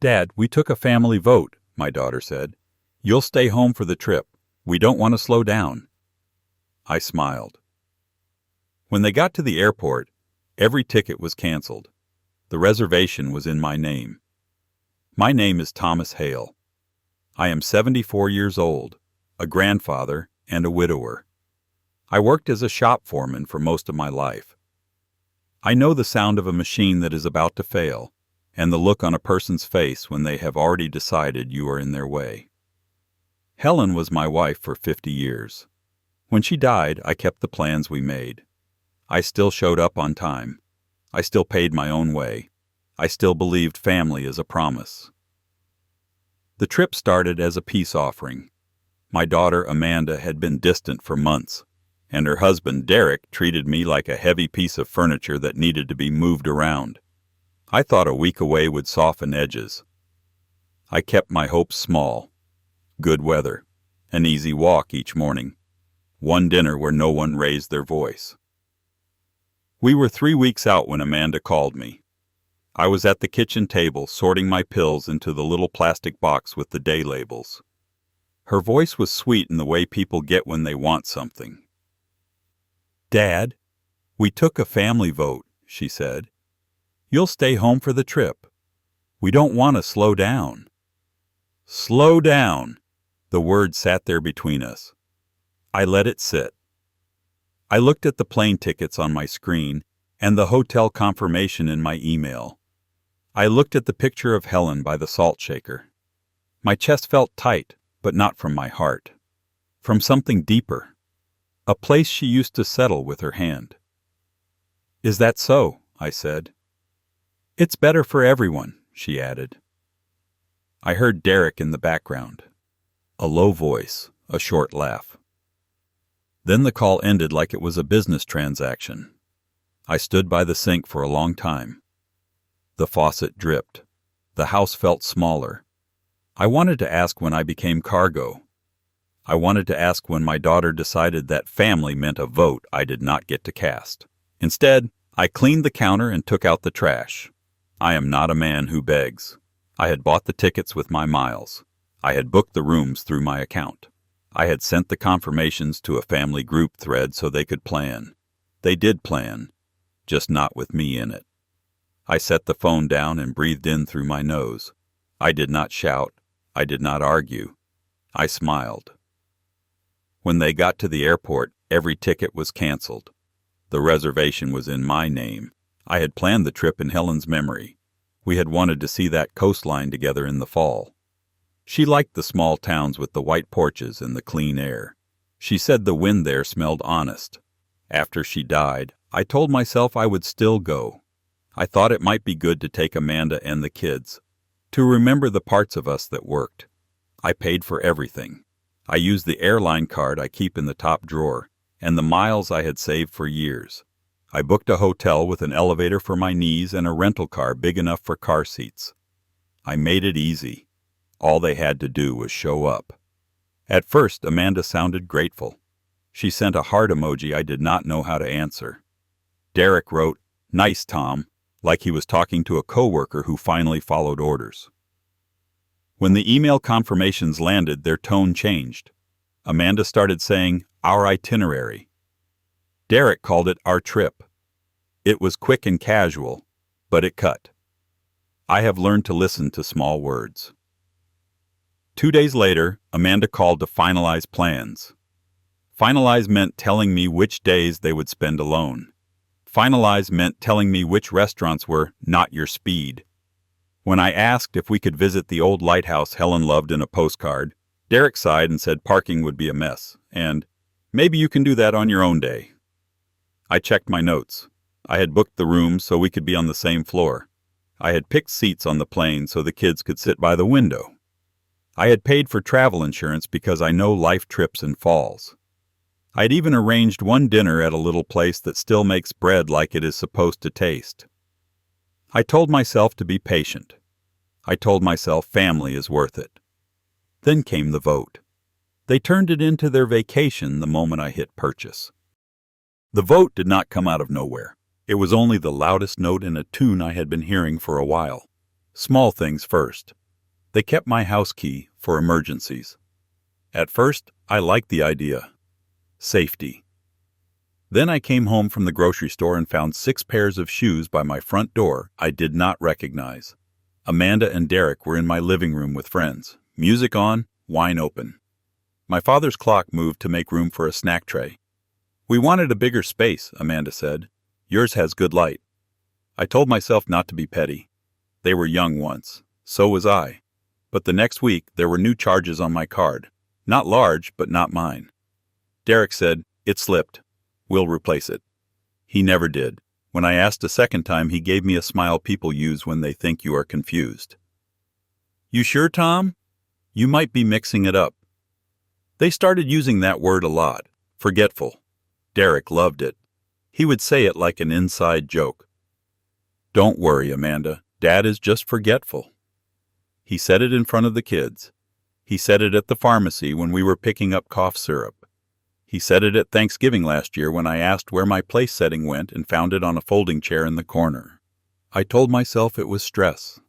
"Dad, we took a family vote," my daughter said. "You'll stay home for the trip. We don't want to slow down." I smiled. When they got to the airport, every ticket was canceled. The reservation was in my name. My name is Thomas Hale. I am 74 years old, a grandfather, and a widower. I worked as a shop foreman for most of my life. I know the sound of a machine that is about to fail, and the look on a person's face when they have already decided you are in their way. Helen was my wife for 50 years. When she died, I kept the plans we made. I still showed up on time. I still paid my own way. I still believed family is a promise. The trip started as a peace offering. My daughter Amanda had been distant for months, and her husband Derek treated me like a heavy piece of furniture that needed to be moved around. I thought a week away would soften edges. I kept my hopes small. Good weather, an easy walk each morning, one dinner where no one raised their voice. We were 3 weeks out when Amanda called me. I was at the kitchen table sorting my pills into the little plastic box with the day labels. Her voice was sweet in the way people get when they want something. "Dad, we took a family vote," she said. "You'll stay home for the trip. We don't want to slow down." Slow down! The word sat there between us. I let it sit. I looked at the plane tickets on my screen and the hotel confirmation in my email. I looked at the picture of Helen by the salt shaker. My chest felt tight, but not from my heart. From something deeper. A place she used to settle with her hand. "Is that so?" I said. "It's better for everyone," she added. I heard Derek in the background. A low voice, a short laugh. Then the call ended like it was a business transaction. I stood by the sink for a long time. The faucet dripped. The house felt smaller. I wanted to ask when I became cargo. I wanted to ask when my daughter decided that family meant a vote I did not get to cast. Instead, I cleaned the counter and took out the trash. I am not a man who begs. I had bought the tickets with my miles. I had booked the rooms through my account. I had sent the confirmations to a family group thread so they could plan. They did plan, just not with me in it. I set the phone down and breathed in through my nose. I did not shout. I did not argue. I smiled. When they got to the airport, every ticket was canceled. The reservation was in my name. I had planned the trip in Helen's memory. We had wanted to see that coastline together in the fall. She liked the small towns with the white porches and the clean air. She said the wind there smelled honest. After she died, I told myself I would still go. I thought it might be good to take Amanda and the kids, to remember the parts of us that worked. I paid for everything. I used the airline card I keep in the top drawer, and the miles I had saved for years. I booked a hotel with an elevator for my knees and a rental car big enough for car seats. I made it easy. All they had to do was show up. At first, Amanda sounded grateful. She sent a heart emoji I did not know how to answer. Derek wrote, "Nice, Tom," like he was talking to a coworker who finally followed orders. When the email confirmations landed, their tone changed. Amanda started saying, "Our itinerary." Derek called it our trip. It was quick and casual, but it cut. I have learned to listen to small words. 2 days later, Amanda called to finalize plans. Finalize meant telling me which days they would spend alone. Finalize meant telling me which restaurants were not your speed. When I asked if we could visit the old lighthouse Helen loved in a postcard, Derek sighed and said parking would be a mess, and maybe you can do that on your own day. I checked my notes. I had booked the rooms so we could be on the same floor. I had picked seats on the plane so the kids could sit by the window. I had paid for travel insurance because I know life trips and falls. I had even arranged one dinner at a little place that still makes bread like it is supposed to taste. I told myself to be patient. I told myself family is worth it. Then came the vote. They turned it into their vacation the moment I hit purchase. The vote did not come out of nowhere. It was only the loudest note in a tune I had been hearing for a while. Small things first. They kept my house key for emergencies. At first, I liked the idea. Safety. Then I came home from the grocery store and found 6 pairs of shoes by my front door I did not recognize. Amanda and Derek were in my living room with friends. Music on, wine open. My father's clock moved to make room for a snack tray. "We wanted a bigger space," Amanda said. "Yours has good light." I told myself not to be petty. They were young once. So was I. But the next week, there were new charges on my card. Not large, but not mine. Derek said, "It slipped. We'll replace it." He never did. When I asked a second time, he gave me a smile people use when they think you are confused. "You sure, Tom? You might be mixing it up." They started using that word a lot. Forgetful. Derek loved it. He would say it like an inside joke. "Don't worry, Amanda. Dad is just forgetful." He said it in front of the kids. He said it at the pharmacy when we were picking up cough syrup. He said it at Thanksgiving last year when I asked where my place setting went and found it on a folding chair in the corner. I told myself it was stress.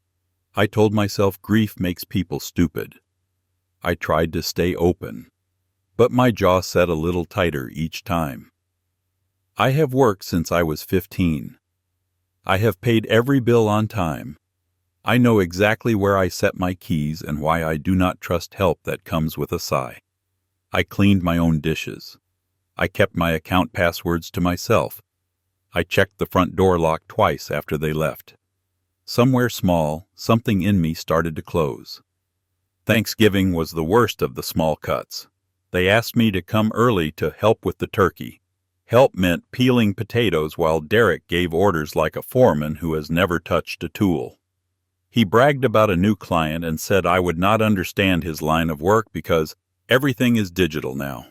I told myself grief makes people stupid. I tried to stay open, but my jaw set a little tighter each time. I have worked since I was 15. I have paid every bill on time. I know exactly where I set my keys and why I do not trust help that comes with a sigh. I cleaned my own dishes. I kept my account passwords to myself. I checked the front door lock twice after they left. Somewhere small, something in me started to close. Thanksgiving was the worst of the small cuts. They asked me to come early to help with the turkey. Help meant peeling potatoes while Derek gave orders like a foreman who has never touched a tool. He bragged about a new client and said I would not understand his line of work because everything is digital now.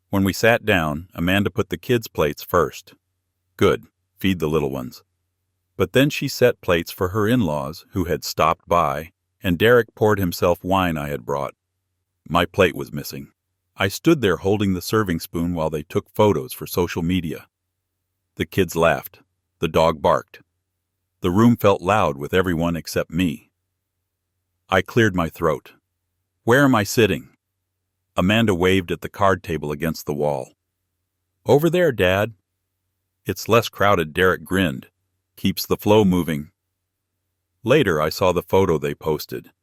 When we sat down, Amanda put the kids' plates first. Good, feed the little ones. But then she set plates for her in-laws who had stopped by, and Derek poured himself wine I had brought. My plate was missing. I stood there holding the serving spoon while they took photos for social media. The kids laughed. The dog barked. The room felt loud with everyone except me. I cleared my throat. "Where am I sitting?" Amanda waved at the card table against the wall. "Over there, Dad." "It's less crowded," Derek grinned. "Keeps the flow moving." Later I saw the photo they posted.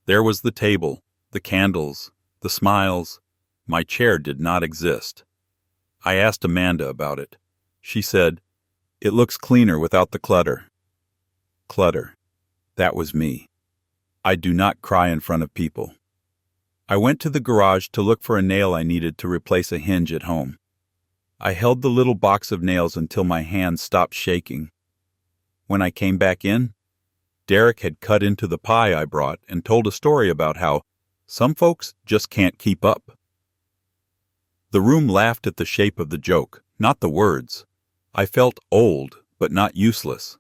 There was the table, the candles, the smiles. My chair did not exist. I asked Amanda about it. She said, "It looks cleaner without the clutter." Clutter. That was me. I do not cry in front of people. I went to the garage to look for a nail I needed to replace a hinge at home. I held the little box of nails until my hands stopped shaking. When I came back in, Derek had cut into the pie I brought and told a story about how some folks just can't keep up. The room laughed at the shape of the joke, not the words. I felt old, but not useless.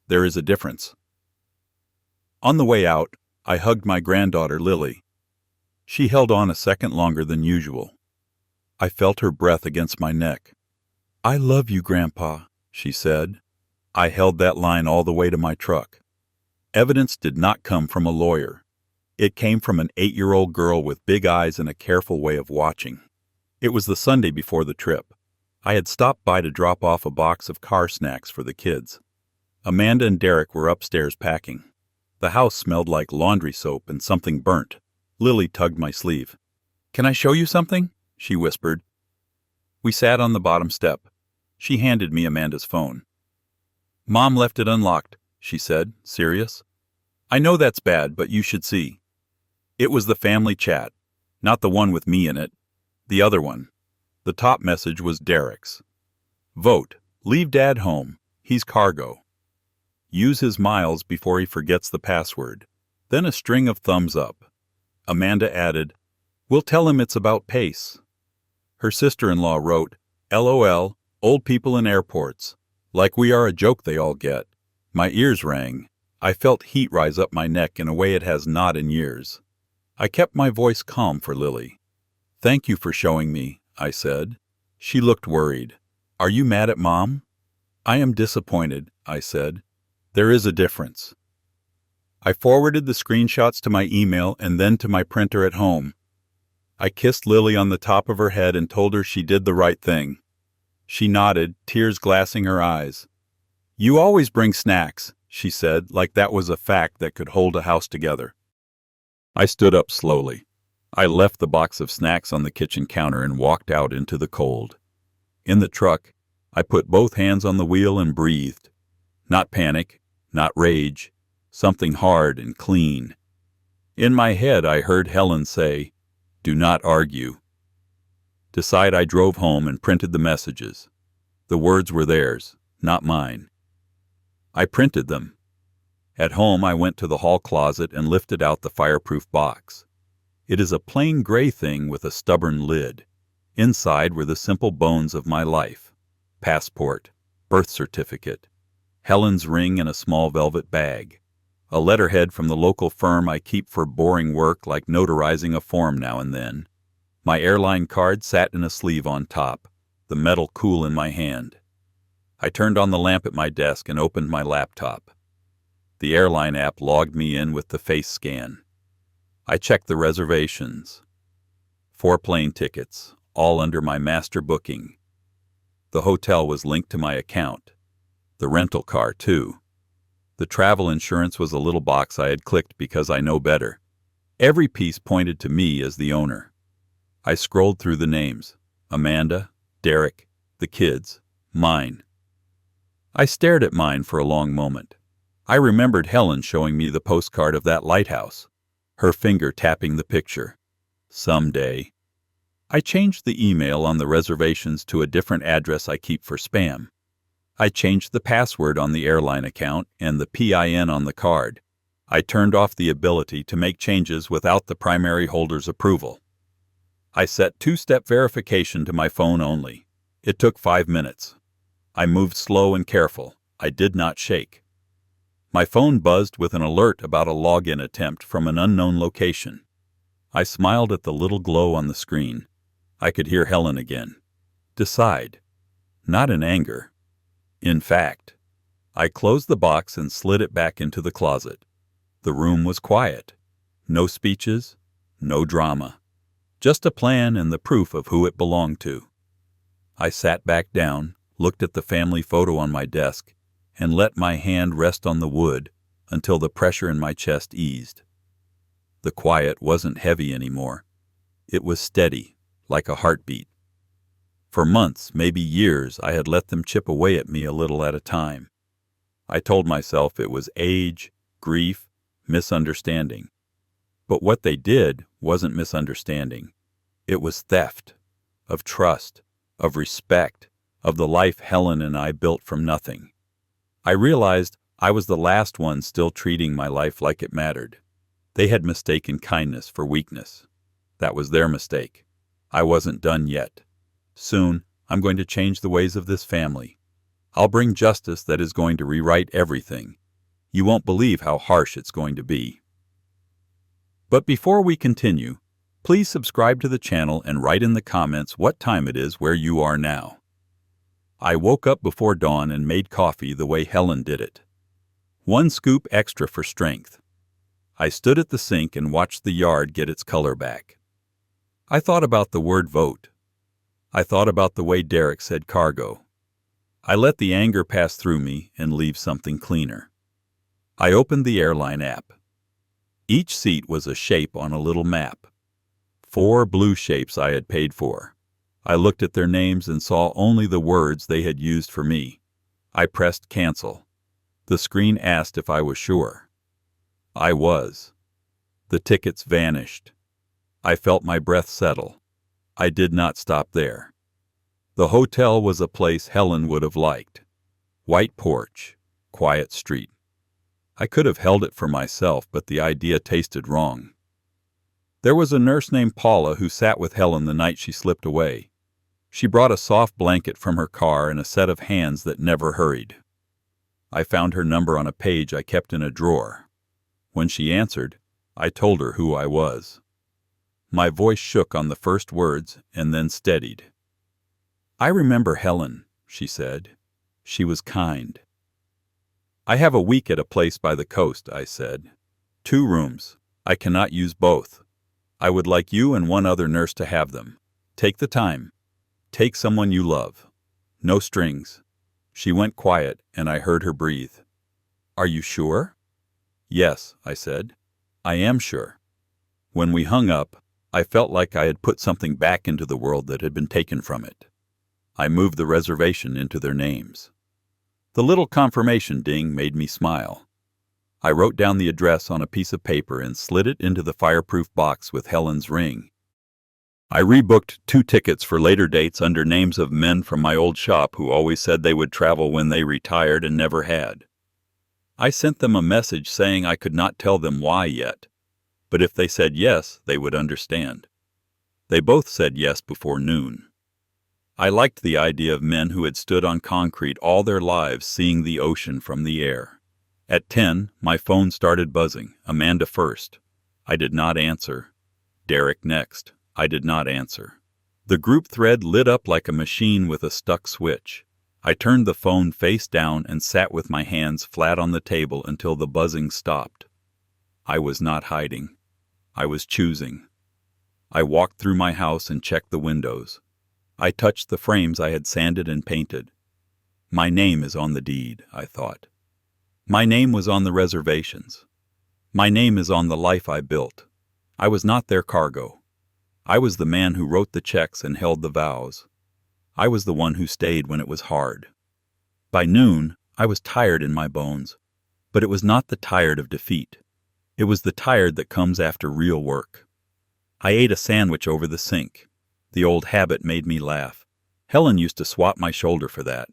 There is a difference. On the way out, I hugged my granddaughter, Lily. She held on a second longer than usual. I felt her breath against my neck. "I love you, Grandpa," she said. I held that line all the way to my truck. Evidence did not come from a lawyer. It came from an 8-year-old girl with big eyes and a careful way of watching. It was the Sunday before the trip. I had stopped by to drop off a box of car snacks for the kids. Amanda and Derek were upstairs packing. The house smelled like laundry soap and something burnt. Lily tugged my sleeve. "Can I show you something?" she whispered. We sat on the bottom step. She handed me Amanda's phone. "Mom left it unlocked," she said, serious. "I know that's bad, but you should see." It was the family chat, not the one with me in it. The other one. The top message was Derek's. "Vote. Leave Dad home. He's cargo. Use his miles before he forgets the password." Then a string of thumbs up. Amanda added, "We'll tell him it's about pace." Her sister-in-law wrote, "LOL, old people in airports. Like we are a joke they all get." My ears rang. I felt heat rise up my neck in a way it has not in years. I kept my voice calm for Lily. "Thank you for showing me," I said. She looked worried. "Are you mad at Mom?" "I am disappointed," I said. "There is a difference." I forwarded the screenshots to my email and then to my printer at home. I kissed Lily on the top of her head and told her she did the right thing. She nodded, tears glassing her eyes. "You always bring snacks," she said, like that was a fact that could hold a house together. I stood up slowly. I left the box of snacks on the kitchen counter and walked out into the cold. In the truck, I put both hands on the wheel and breathed. Not panic, not rage, something hard and clean. In my head, I heard Helen say, "Do not argue." Decide I drove home and printed the messages. The words were theirs, not mine. I printed them. At home, I went to the hall closet and lifted out the fireproof box. It is a plain gray thing with a stubborn lid. Inside were the simple bones of my life: passport, birth certificate, Helen's ring in a small velvet bag, a letterhead from the local firm I keep for boring work like notarizing a form now and then. My airline card sat in a sleeve on top, the metal cool in my hand. I turned on the lamp at my desk and opened my laptop. The airline app logged me in with the face scan. I checked the reservations. 4 plane tickets, all under my master booking. The hotel was linked to my account. The rental car, too. The travel insurance was a little box I had clicked because I know better. Every piece pointed to me as the owner. I scrolled through the names: Amanda, Derek, the kids, mine. I stared at mine for a long moment. I remembered Helen showing me the postcard of that lighthouse, her finger tapping the picture. Someday. I changed the email on the reservations to a different address I keep for spam. I changed the password on the airline account and the PIN on the card. I turned off the ability to make changes without the primary holder's approval. I set 2-step verification to my phone only. It took 5 minutes. I moved slow and careful. I did not shake. My phone buzzed with an alert about a login attempt from an unknown location. I smiled at the little glow on the screen. I could hear Helen again. Decide. Not in anger. In fact. I closed the box and slid it back into the closet. The room was quiet. No speeches, no drama. Just a plan and the proof of who it belonged to. I sat back down, looked at the family photo on my desk, and let my hand rest on the wood until the pressure in my chest eased. The quiet wasn't heavy anymore. It was steady, like a heartbeat. For months, maybe years, I had let them chip away at me a little at a time. I told myself it was age, grief, misunderstanding. But what they did wasn't misunderstanding. It was theft, of trust, of respect, of the life Helen and I built from nothing. I realized I was the last one still treating my life like it mattered. They had mistaken kindness for weakness. That was their mistake. I wasn't done yet. Soon, I'm going to change the ways of this family. I'll bring justice that is going to rewrite everything. You won't believe how harsh it's going to be. But before we continue, please subscribe to the channel and write in the comments what time it is where you are now. I woke up before dawn and made coffee the way Helen did it. 1 scoop extra for strength. I stood at the sink and watched the yard get its color back. I thought about the word vote. I thought about the way Derek said cargo. I let the anger pass through me and leave something cleaner. I opened the airline app. Each seat was a shape on a little map. 4 blue shapes I had paid for. I looked at their names and saw only the words they had used for me. I pressed cancel. The screen asked if I was sure. I was. The tickets vanished. I felt my breath settle. I did not stop there. The hotel was a place Helen would have liked. White porch, quiet street. I could have held it for myself, but the idea tasted wrong. There was a nurse named Paula who sat with Helen the night she slipped away. She brought a soft blanket from her car and a set of hands that never hurried. I found her number on a page I kept in a drawer. When she answered, I told her who I was. My voice shook on the first words and then steadied. "I remember Helen," she said. "She was kind." "I have a week at a place by the coast," I said. 2 rooms. I cannot use both. I would like you and one other nurse to have them. Take the time. Take someone you love. No strings. She went quiet, and I heard her breathe. Are you sure? Yes, I said. I am sure. When we hung up, I felt like I had put something back into the world that had been taken from it. I moved the reservation into their names. The little confirmation ding made me smile. I wrote down the address on a piece of paper and slid it into the fireproof box with Helen's ring. I rebooked 2 tickets for later dates under names of men from my old shop who always said they would travel when they retired and never had. I sent them a message saying I could not tell them why yet, but if they said yes, they would understand. They both said yes before noon. I liked the idea of men who had stood on concrete all their lives seeing the ocean from the air. At 10, my phone started buzzing, Amanda first. I did not answer. Derek next. I did not answer. The group thread lit up like a machine with a stuck switch. I turned the phone face down and sat with my hands flat on the table until the buzzing stopped. I was not hiding. I was choosing. I walked through my house and checked the windows. I touched the frames I had sanded and painted. My name is on the deed, I thought. My name was on the reservations. My name is on the life I built. I was not their cargo. I was the man who wrote the checks and held the vows. I was the one who stayed when it was hard. By noon, I was tired in my bones, but it was not the tired of defeat. It was the tired that comes after real work. I ate a sandwich over the sink. The old habit made me laugh. Helen used to swat my shoulder for that.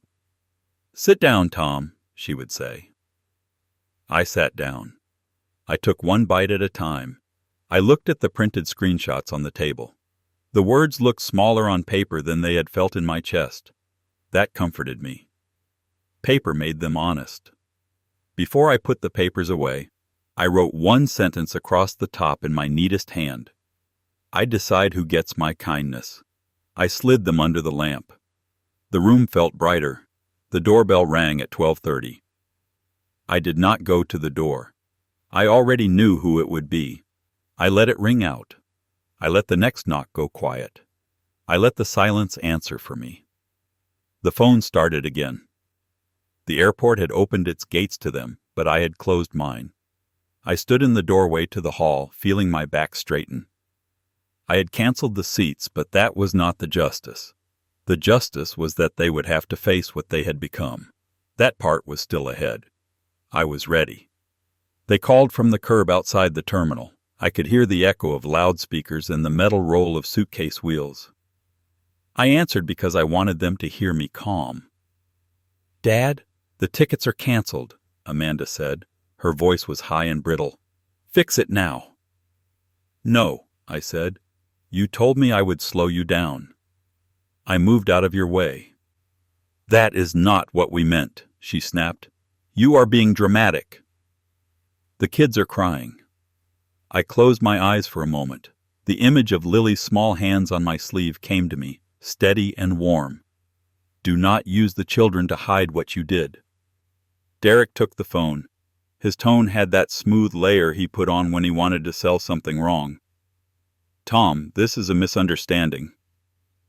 "Sit down, Tom," she would say. I sat down. I took one bite at a time. I looked at the printed screenshots on the table. The words looked smaller on paper than they had felt in my chest. That comforted me. Paper made them honest. Before I put the papers away, I wrote one sentence across the top in my neatest hand. I decide who gets my kindness. I slid them under the lamp. The room felt brighter. The doorbell rang at 12:30. I did not go to the door. I already knew who it would be. I let it ring out. I let the next knock go quiet. I let the silence answer for me. The phone started again. The airport had opened its gates to them, but I had closed mine. I stood in the doorway to the hall, feeling my back straighten. I had canceled the seats, but that was not the justice. The justice was that they would have to face what they had become. That part was still ahead. I was ready. They called from the curb outside the terminal. I could hear the echo of loudspeakers and the metal roll of suitcase wheels. I answered because I wanted them to hear me calm. "Dad, the tickets are canceled," Amanda said. Her voice was high and brittle. "Fix it now." "No," I said. "You told me I would slow you down. I moved out of your way." "That is not what we meant," she snapped. "You are being dramatic." "The kids are crying." I closed my eyes for a moment. The image of Lily's small hands on my sleeve came to me, steady and warm. "Do not use the children to hide what you did." Derek took the phone. His tone had that smooth layer he put on when he wanted to sell something wrong. "Tom, this is a misunderstanding.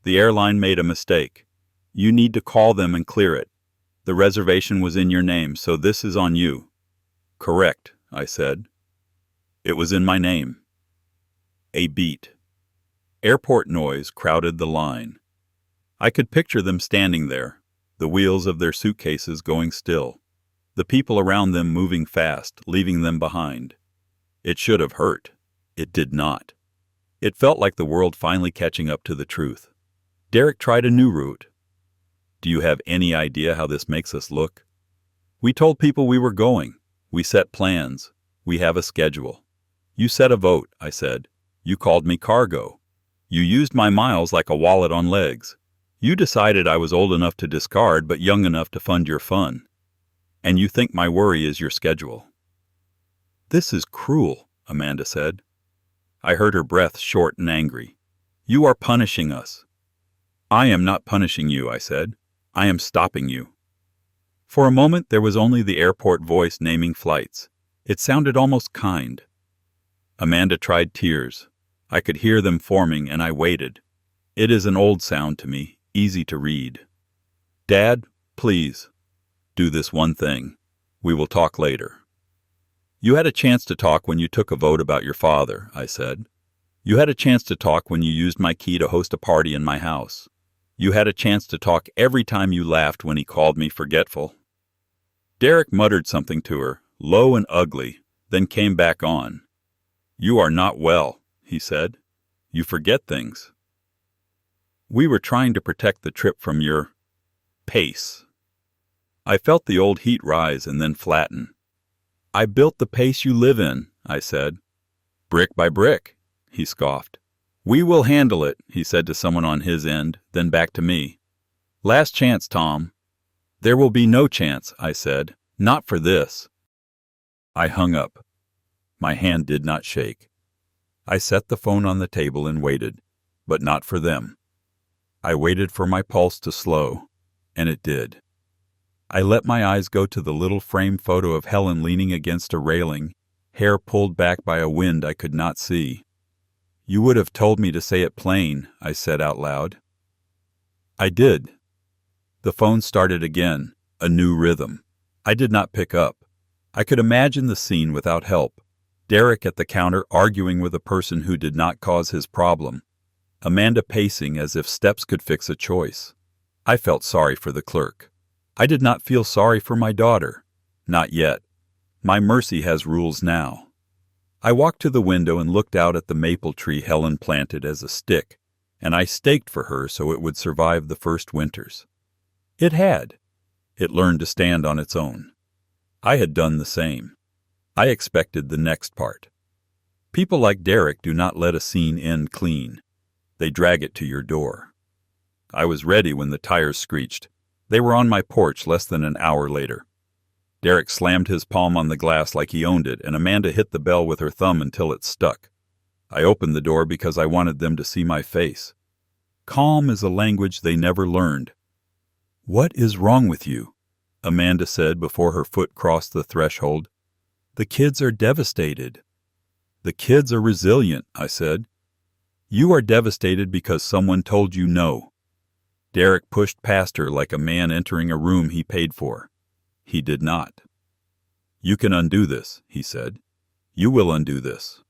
The airline made a mistake. You need to call them and clear it. The reservation was in your name, so this is on you." "Correct," I said. It was in my name. A beat. Airport noise crowded the line. I could picture them standing there, the wheels of their suitcases going still, the people around them moving fast, leaving them behind. It should have hurt. It did not. It felt like the world finally catching up to the truth. Derek tried a new route. "Do you have any idea how this makes us look? We told people we were going. We set plans. We have a schedule. You set a vote," I said. "You called me cargo. You used my miles like a wallet on legs. You decided I was old enough to discard but young enough to fund your fun. And you think my worry is your schedule." "This is cruel," Amanda said. I heard her breath short and angry. "You are punishing us." "I am not punishing you," I said. "I am stopping you." For a moment there was only the airport voice naming flights. It sounded almost kind. Amanda tried tears. I could hear them forming, and I waited. It is an old sound to me, easy to read. Dad, please, do this one thing. We will talk later. You had a chance to talk when you took a vote about your father, I said. You had a chance to talk when you used my key to host a party in my house. You had a chance to talk every time you laughed when he called me forgetful. Derek muttered something to her, low and ugly, then came back on. You are not well, he said. You forget things. We were trying to protect the trip from your pace. I felt the old heat rise and then flatten. I built the pace you live in, I said. Brick by brick, he scoffed. We will handle it, he said to someone on his end, then back to me. Last chance, Tom. There will be no chance, I said. Not for this. I hung up. My hand did not shake. I set the phone on the table and waited, but not for them. I waited for my pulse to slow, and it did. I let my eyes go to the little frame photo of Helen leaning against a railing, hair pulled back by a wind I could not see. You would have told me to say it plain, I said out loud. I did. The phone started again, a new rhythm. I did not pick up. I could imagine the scene without help. Derek at the counter arguing with a person who did not cause his problem. Amanda pacing as if steps could fix a choice. I felt sorry for the clerk. I did not feel sorry for my daughter. Not yet. My mercy has rules now. I walked to the window and looked out at the maple tree Helen planted as a stick, and I staked for her so it would survive the first winters. It had. It learned to stand on its own. I had done the same. I expected the next part. People like Derek do not let a scene end clean. They drag it to your door. I was ready when the tires screeched. They were on my porch less than an hour later. Derek slammed his palm on the glass like he owned it, and Amanda hit the bell with her thumb until it stuck. I opened the door because I wanted them to see my face. Calm is a language they never learned. What is wrong with you? Amanda said before her foot crossed the threshold. The kids are devastated. The kids are resilient, I said. You are devastated because someone told you no. Derek pushed past her like a man entering a room he paid for. He did not. You can undo this, he said. You will undo this.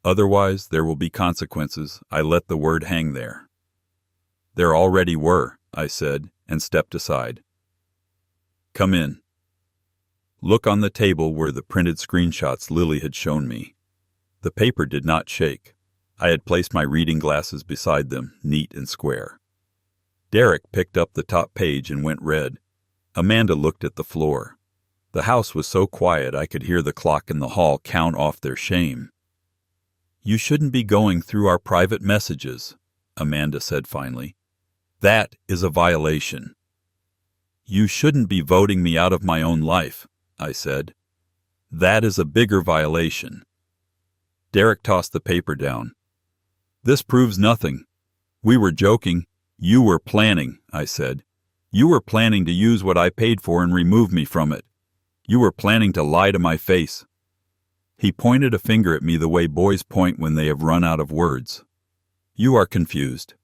Otherwise, there will be consequences. I let the word hang there. There already were, I said, and stepped aside. Come in. Look on the table were the printed screenshots Lily had shown me. The paper did not shake. I had placed my reading glasses beside them, neat and square. Derek picked up the top page and went red. Amanda looked at the floor. The house was so quiet I could hear the clock in the hall count off their shame. You shouldn't be going through our private messages, Amanda said finally. That is a violation. You shouldn't be voting me out of my own life, I said. That is a bigger violation. Derek tossed the paper down. This proves nothing. We were joking. You were planning, I said. You were planning to use what I paid for and remove me from it. You were planning to lie to my face. He pointed a finger at me the way boys point when they have run out of words. You are confused.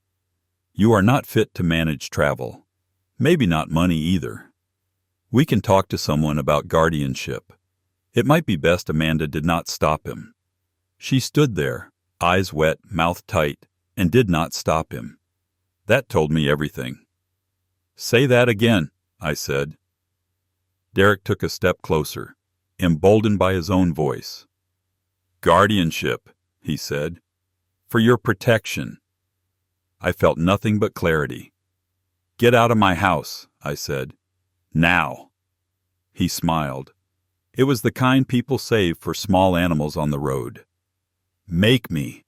You are not fit to manage travel. Maybe not money either. We can talk to someone about guardianship. It might be best Amanda did not stop him. She stood there, eyes wet, mouth tight, and did not stop him. That told me everything. Say that again, I said. Derek took a step closer, emboldened by his own voice. Guardianship, he said. For your protection. I felt nothing but clarity. Get out of my house, I said. Now. He smiled. It was the kind people save for small animals on the road. Make me.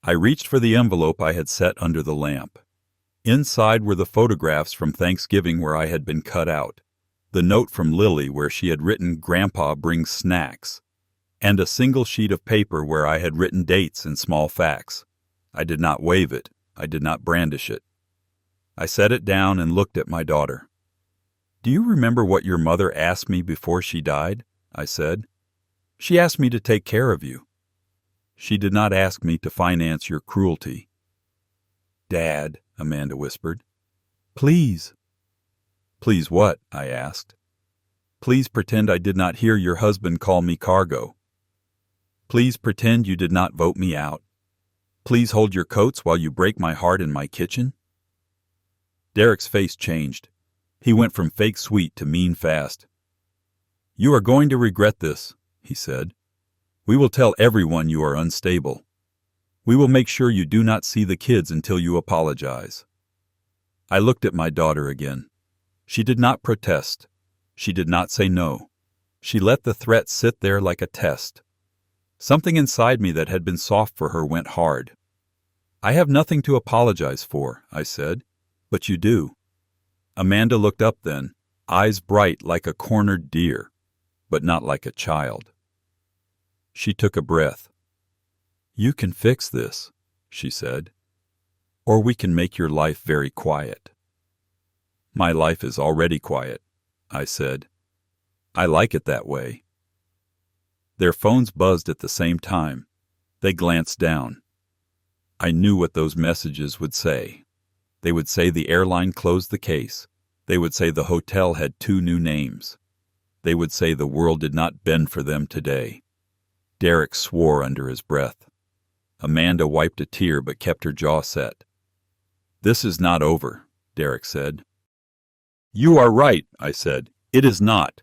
I reached for the envelope I had set under the lamp. Inside were the photographs from Thanksgiving where I had been cut out, the note from Lily where she had written Grandpa brings snacks, and a single sheet of paper where I had written dates and small facts. I did not wave it. I did not brandish it. I set it down and looked at my daughter. Do you remember what your mother asked me before she died? I said. She asked me to take care of you. She did not ask me to finance your cruelty." "Dad," Amanda whispered. "Please." "Please what?" I asked. "Please pretend I did not hear your husband call me cargo. Please pretend you did not vote me out. Please hold your coats while you break my heart in my kitchen." Derek's face changed. He went from fake sweet to mean fast. "You are going to regret this," he said. "We will tell everyone you are unstable. We will make sure you do not see the kids until you apologize." I looked at my daughter again. She did not protest. She did not say no. She let the threat sit there like a test. Something inside me that had been soft for her went hard. "I have nothing to apologize for," I said, "but you do." Amanda looked up then, eyes bright like a cornered deer, but not like a child. She took a breath. "You can fix this," she said, "or we can make your life very quiet." "My life is already quiet," I said. "I like it that way." Their phones buzzed at the same time. They glanced down. I knew what those messages would say. They would say the airline closed the case. They would say the hotel had 2 new names. They would say the world did not bend for them today. Derek swore under his breath. Amanda wiped a tear but kept her jaw set. "This is not over," Derek said. "You are right," I said. "It is not."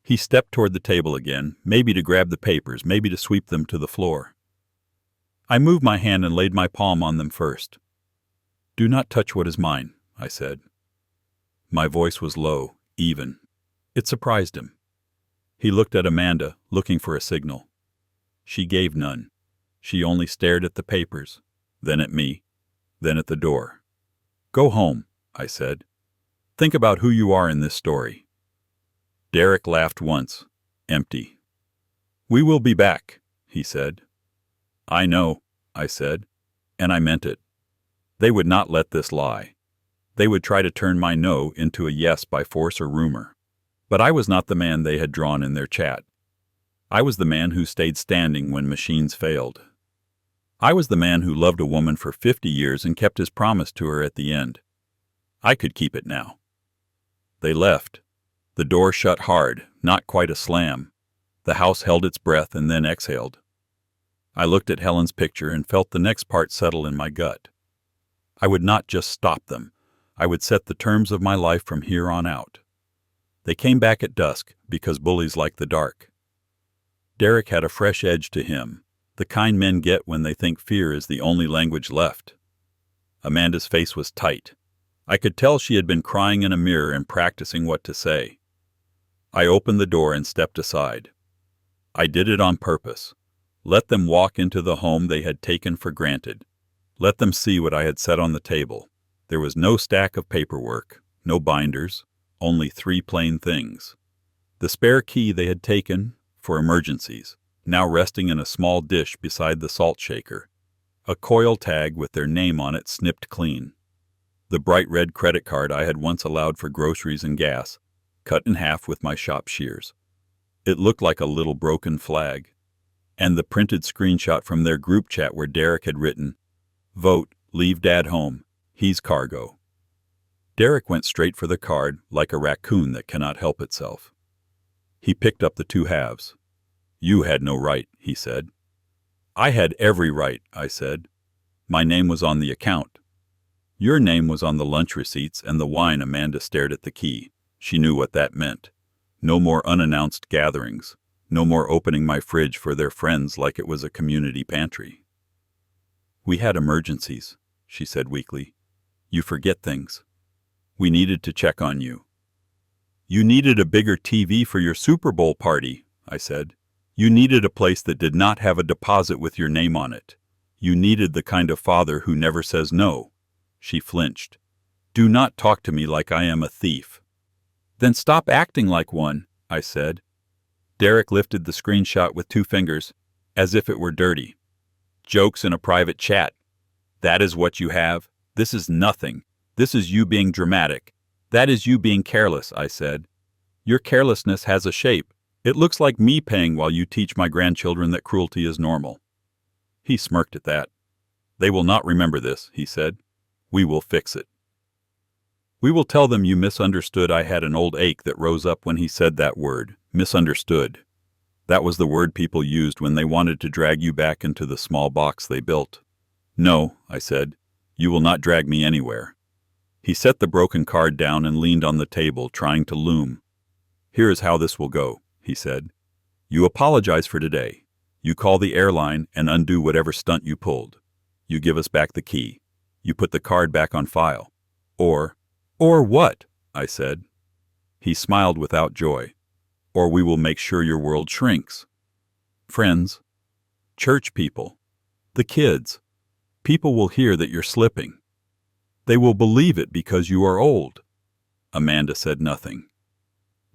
He stepped toward the table again, maybe to grab the papers, maybe to sweep them to the floor. I moved my hand and laid my palm on them first. "Do not touch what is mine," I said. My voice was low, even. It surprised him. He looked at Amanda, looking for a signal. She gave none. She only stared at the papers, then at me, then at the door. "Go home," I said. "Think about who you are in this story." Derek laughed once, empty. "We will be back," he said. "I know," I said, and I meant it. They would not let this lie. They would try to turn my no into a yes by force or rumor. But I was not the man they had drawn in their chat. I was the man who stayed standing when machines failed. I was the man who loved a woman for 50 years and kept his promise to her at the end. I could keep it now. They left. The door shut hard, not quite a slam. The house held its breath and then exhaled. I looked at Helen's picture and felt the next part settle in my gut. I would not just stop them. I would set the terms of my life from here on out. They came back at dusk because bullies like the dark. Derek had a fresh edge to him, the kind men get when they think fear is the only language left. Amanda's face was tight. I could tell she had been crying in a mirror and practicing what to say. I opened the door and stepped aside. I did it on purpose. Let them walk into the home they had taken for granted. Let them see what I had set on the table. There was no stack of paperwork, no binders, only 3 plain things. The spare key they had taken for emergencies, now resting in a small dish beside the salt shaker. A coil tag with their name on it snipped clean. The bright red credit card I had once allowed for groceries and gas, cut in half with my shop shears. It looked like a little broken flag. And the printed screenshot from their group chat where Derek had written, "Vote, leave Dad home. He's cargo." Derek went straight for the card like a raccoon that cannot help itself. He picked up the 2 halves. "You had no right," he said. "I had every right," I said. "My name was on the account." "Your name was on the lunch receipts and the wine." Amanda stared at the key. She knew what that meant. No more unannounced gatherings. No more opening my fridge for their friends like it was a community pantry. "We had emergencies," she said weakly. "You forget things. We needed to check on you." "You needed a bigger TV for your Super Bowl party," I said. "You needed a place that did not have a deposit with your name on it. You needed the kind of father who never says no." She flinched. "Do not talk to me like I am a thief." "Then stop acting like one," I said. Derek lifted the screenshot with 2 fingers, as if it were dirty. "Jokes in a private chat. That is what you have? This is nothing. This is you being dramatic. That is you being careless," I said. "Your carelessness has a shape. It looks like me paying while you teach my grandchildren that cruelty is normal." He smirked at that. They will not remember this, he said. We will fix it. We will tell them you misunderstood. I had an old ache that rose up when he said that word, misunderstood. That was the word people used when they wanted to drag you back into the small box they built. No, I said, you will not drag me anywhere. He set the broken card down and leaned on the table, trying to loom. Here is how this will go, he said. You apologize for today. You call the airline and undo whatever stunt you pulled. You give us back the key. You put the card back on file. Or what? I said. He smiled without joy. Or we will make sure your world shrinks. Friends, church people, the kids, people will hear that you're slipping. They will believe it because you are old. Amanda said nothing.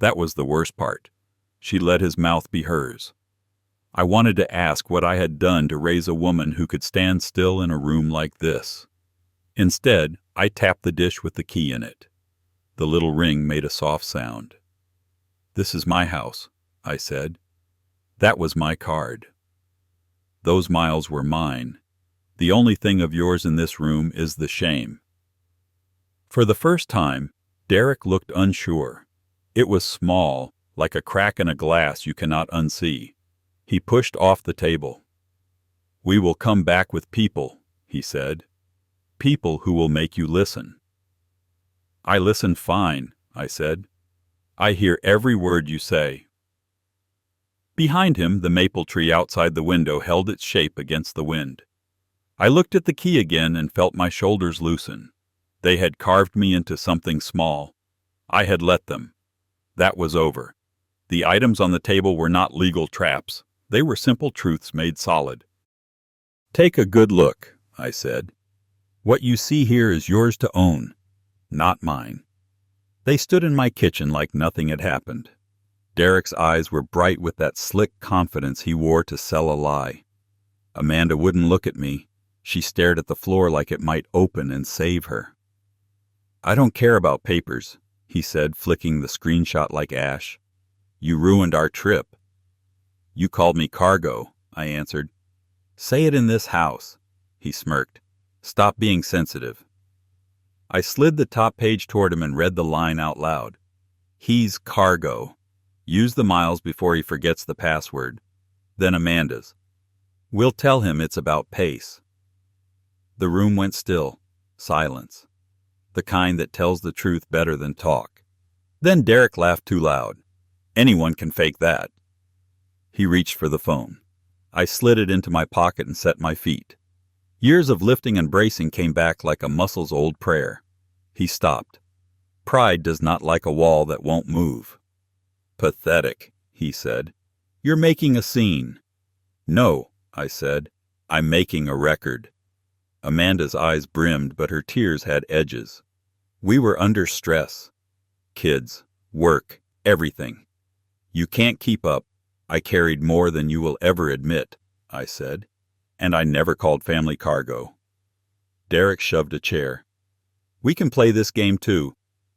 That was the worst part. She let his mouth be hers. I wanted to ask what I had done to raise a woman who could stand still in a room like this. Instead, I tapped the dish with the key in it. The little ring made a soft sound. This is my house, I said. That was my card. Those miles were mine. The only thing of yours in this room is the shame. For the first time, Derek looked unsure. It was small, like a crack in a glass you cannot unsee. He pushed off the table. We will come back with people, he said. People who will make you listen. I listen fine, I said. I hear every word you say. Behind him, the maple tree outside the window held its shape against the wind. I looked at the key again and felt my shoulders loosen. They had carved me into something small. I had let them. That was over. The items on the table were not legal traps. They were simple truths made solid. Take a good look, I said. What you see here is yours to own, not mine. They stood in my kitchen like nothing had happened. Derek's eyes were bright with that slick confidence he wore to sell a lie. Amanda wouldn't look at me. She stared at the floor like it might open and save her. I don't care about papers, he said, flicking the screenshot like ash. You ruined our trip. You called me cargo, I answered. Say it in this house, he smirked. Stop being sensitive. I slid the top page toward him and read the line out loud. He's cargo. Use the miles before he forgets the password. Then Amanda's. We'll tell him it's about pace. The room went still. Silence. The kind that tells the truth better than talk. Then Derek laughed too loud. Anyone can fake that. He reached for the phone. I slid it into my pocket and set my feet. Years of lifting and bracing came back like a muscle's old prayer. He stopped. Pride does not like a wall that won't move. Pathetic, he said. You're making a scene. No, I said. I'm making a record. Amanda's eyes brimmed, but her tears had edges. We were under stress. Kids, work, everything. You can't keep up. I carried more than you will ever admit, I said. And I never called family cargo. Derek shoved a chair. We can play this game too.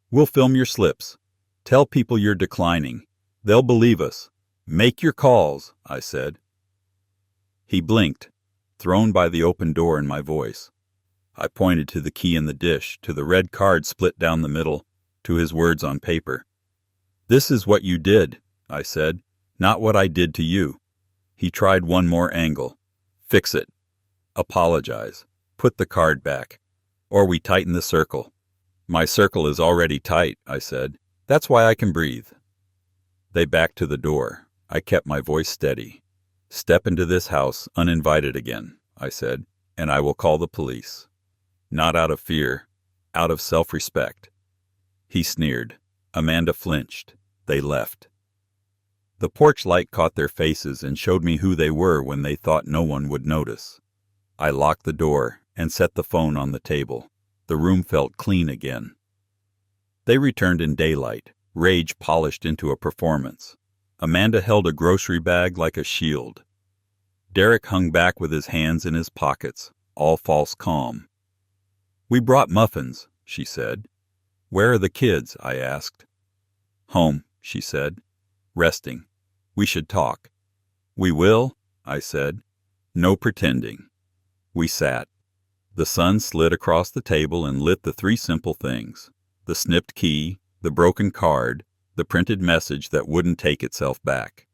We'll film your slips. Tell people you're declining. They'll believe us. Make your calls, I said. He blinked, thrown by the open door and my voice. I pointed to the key in the dish, to the red card split down the middle, to his words on paper. This is what you did, I said, not what I did to you. He tried one more angle. Fix it. Apologize. Put the card back. Or we tighten the circle. My circle is already tight, I said. That's why I can breathe. They backed to the door. I kept my voice steady. Step into this house uninvited again, I said, and I will call the police. Not out of fear, out of self-respect. He sneered. Amanda flinched. They left. The porch light caught their faces and showed me who they were when they thought no one would notice. I locked the door and set the phone on the table. The room felt clean again. They returned in daylight, rage polished into a performance. Amanda held a grocery bag like a shield. Derek hung back with his hands in his pockets, all false calm. We brought muffins, she said. Where are the kids? I asked. Home, she said. Resting. We should talk. We will, I said. No pretending. We sat. The sun slid across the table and lit the three simple things: the snipped key, the broken card, the printed message that wouldn't take itself back.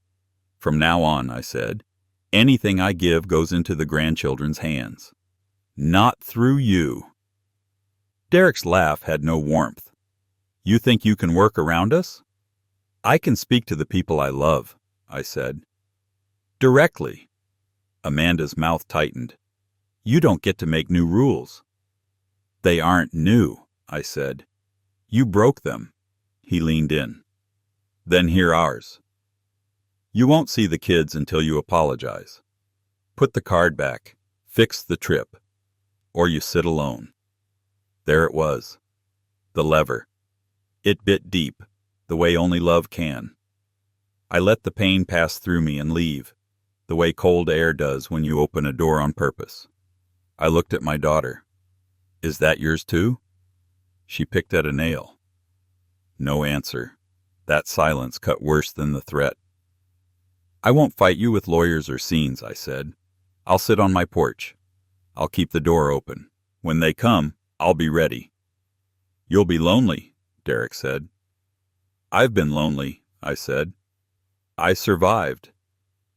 From now on, I said, anything I give goes into the grandchildren's hands. Not through you. Derek's laugh had no warmth. You think you can work around us? I can speak to the people I love, I said. Directly. Amanda's mouth tightened. You don't get to make new rules. They aren't new, I said. You broke them. He leaned in. Then hear ours. You won't see the kids until you apologize. Put the card back. Fix the trip. Or you sit alone. There it was. The lever. It bit deep, the way only love can. I let the pain pass through me and leave, the way cold air does when you open a door on purpose. I looked at my daughter. Is that yours too? She picked at a nail. No answer. That silence cut worse than the threat. I won't fight you with lawyers or scenes, I said. I'll sit on my porch. I'll keep the door open. When they come, I'll be ready. You'll be lonely, Derek said. I've been lonely, I said. I survived.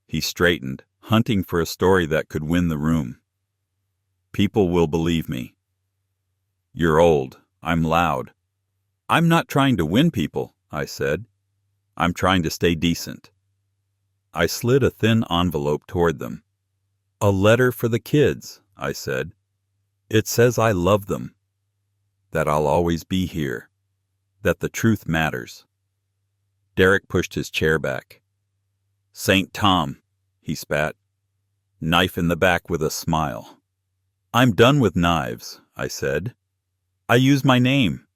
He straightened, hunting for a story that could win the room. People will believe me. You're old. I'm loud. I'm not trying to win people, I said. I'm trying to stay decent. I slid a thin envelope toward them. A letter for the kids, I said. It says I love them. That I'll always be here. That the truth matters. Derek pushed his chair back. St. Tom, he spat. Knife in the back with a smile. I'm done with knives, I said. I use my name.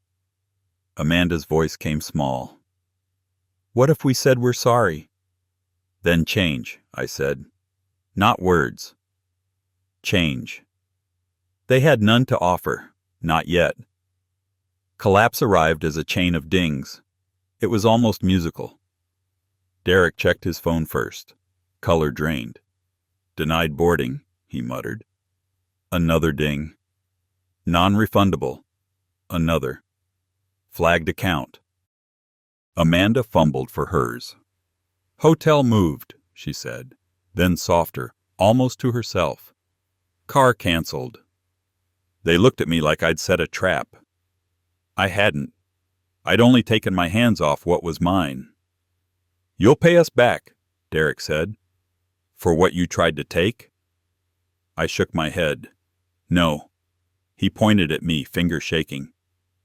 Amanda's voice came small. What if we said we're sorry? Then change, I said. Not words. Change. They had none to offer, not yet. Collapse arrived as a chain of dings. It was almost musical. Derek checked his phone first. Color drained. Denied boarding, he muttered. Another ding. Non-refundable. Another. Flagged account. Amanda fumbled for hers. Hotel moved, she said, then softer, almost to herself. Car canceled. They looked at me like I'd set a trap. I hadn't. I'd only taken my hands off what was mine. You'll pay us back, Derek said. For what you tried to take? I shook my head. No. He pointed at me, finger shaking.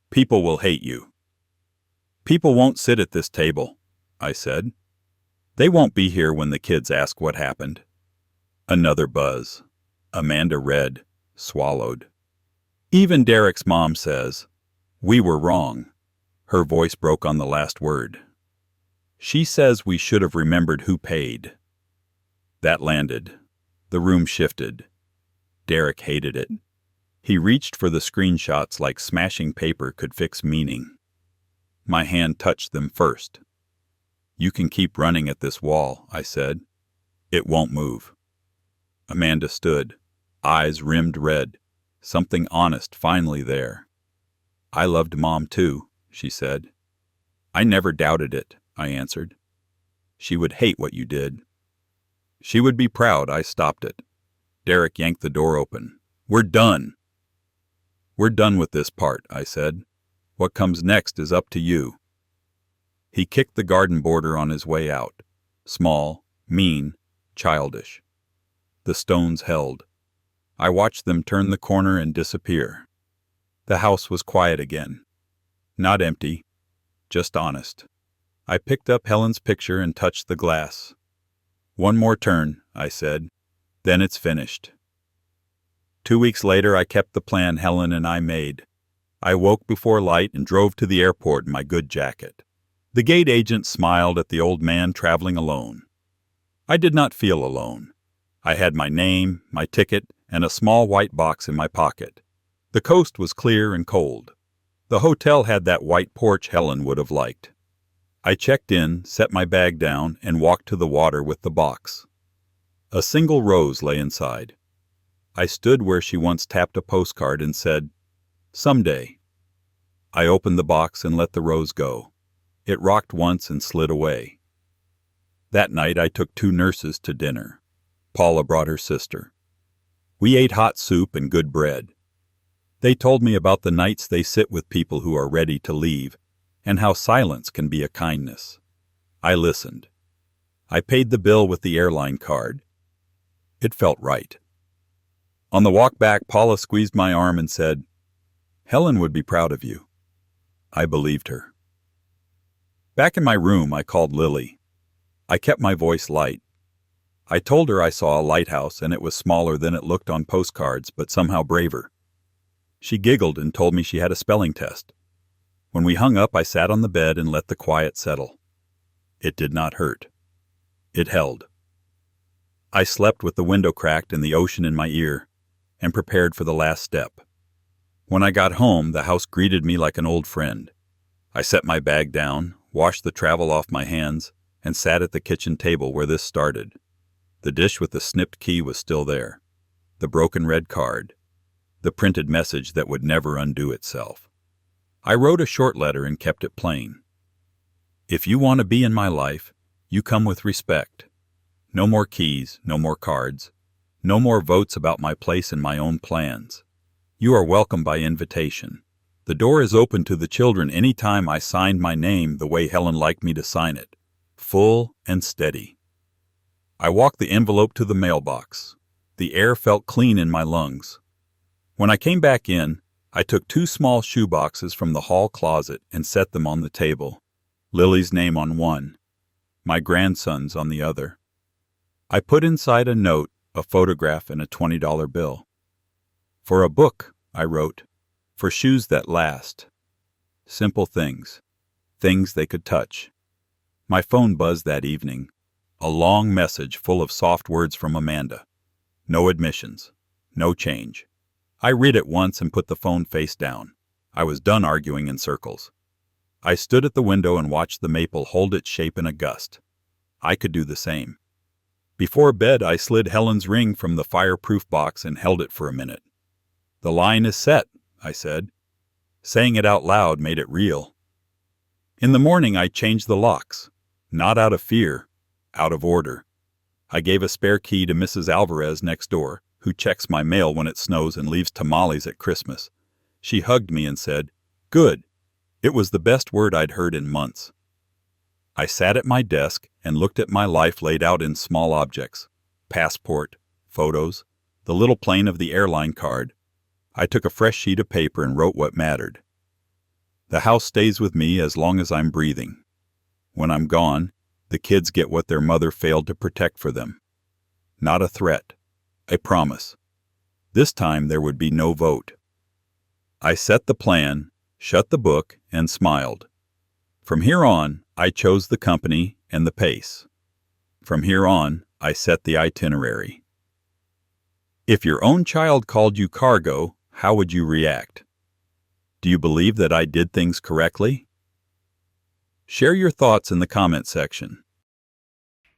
People will hate you. People won't sit at this table, I said. They won't be here when the kids ask what happened. Another buzz. Amanda read, swallowed. Even Derek's mom says, we were wrong. Her voice broke on the last word. She says we should have remembered who paid. That landed. The room shifted. Derek hated it. He reached for the screenshots like smashing paper could fix meaning. My hand touched them first. You can keep running at this wall, I said. It won't move. Amanda stood, eyes rimmed red, something honest finally there. I loved Mom too, she said. I never doubted it, I answered. She would hate what you did. She would be proud I stopped it. Derek yanked the door open. We're done. We're done with this part, I said. What comes next is up to you. He kicked the garden border on his way out. Small, mean, childish. The stones held. I watched them turn the corner and disappear. The house was quiet again. Not empty, just honest. I picked up Helen's picture and touched the glass. One more turn, I said. Then it's finished. 2 weeks later, I kept the plan Helen and I made. I woke before light and drove to the airport in my good jacket. The gate agent smiled at the old man traveling alone. I did not feel alone. I had my name, my ticket, and a small white box in my pocket. The coast was clear and cold. The hotel had that white porch Helen would have liked. I checked in, set my bag down, and walked to the water with the box. A single rose lay inside. I stood where she once tapped a postcard and said, "Someday." I opened the box and let the rose go. It rocked once and slid away. That night I took 2 nurses to dinner. Paula brought her sister. We ate hot soup and good bread. They told me about the nights they sit with people who are ready to leave, and how silence can be a kindness. I listened. I paid the bill with the airline card. It felt right. On the walk back, Paula squeezed my arm and said, "Helen would be proud of you." I believed her. Back in my room, I called Lily. I kept my voice light. I told her I saw a lighthouse and it was smaller than it looked on postcards, but somehow braver. She giggled and told me she had a spelling test. When we hung up, I sat on the bed and let the quiet settle. It did not hurt. It held. I slept with the window cracked and the ocean in my ear, and prepared for the last step. When I got home, the house greeted me like an old friend. I set my bag down, washed the travel off my hands, and sat at the kitchen table where this started. The dish with the snipped key was still there. The broken red card. The printed message that would never undo itself. I wrote a short letter and kept it plain. If you want to be in my life, you come with respect. No more keys, no more cards. No more votes about my place and my own plans. You are welcome by invitation. The door is open to the children any time I signed my name the way Helen liked me to sign it. Full and steady. I walked the envelope to the mailbox. The air felt clean in my lungs. When I came back in, I took 2 small shoe boxes from the hall closet and set them on the table. Lily's name on one, my grandson's on the other. I put inside a note, a photograph, and a $20 bill. For a book, I wrote. For shoes that last. Simple things. Things they could touch. My phone buzzed that evening. A long message full of soft words from Amanda. No admissions. No change. I read it once and put the phone face down. I was done arguing in circles. I stood at the window and watched the maple hold its shape in a gust. I could do the same. Before bed, I slid Helen's ring from the fireproof box and held it for a minute. "The line is set," I said. Saying it out loud made it real. In the morning, I changed the locks. Not out of fear, out of order. I gave a spare key to Mrs. Alvarez next door, who checks my mail when it snows and leaves tamales at Christmas. She hugged me and said, "Good." It was the best word I'd heard in months. I sat at my desk and looked at my life laid out in small objects. Passport, photos, the little plane of the airline card. I took a fresh sheet of paper and wrote what mattered. The house stays with me as long as I'm breathing. When I'm gone, the kids get what their mother failed to protect for them. Not a threat. A promise. This time there would be no vote. I set the plan, shut the book, and smiled. From here on, I chose the company and the pace. From here on, I set the itinerary. If your own child called you cargo, how would you react? Do you believe that I did things correctly? Share your thoughts in the comment section.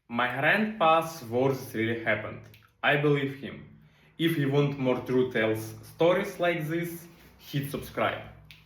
My grandpa's words really happened. I believe him. If you want more true tales stories like this, hit subscribe.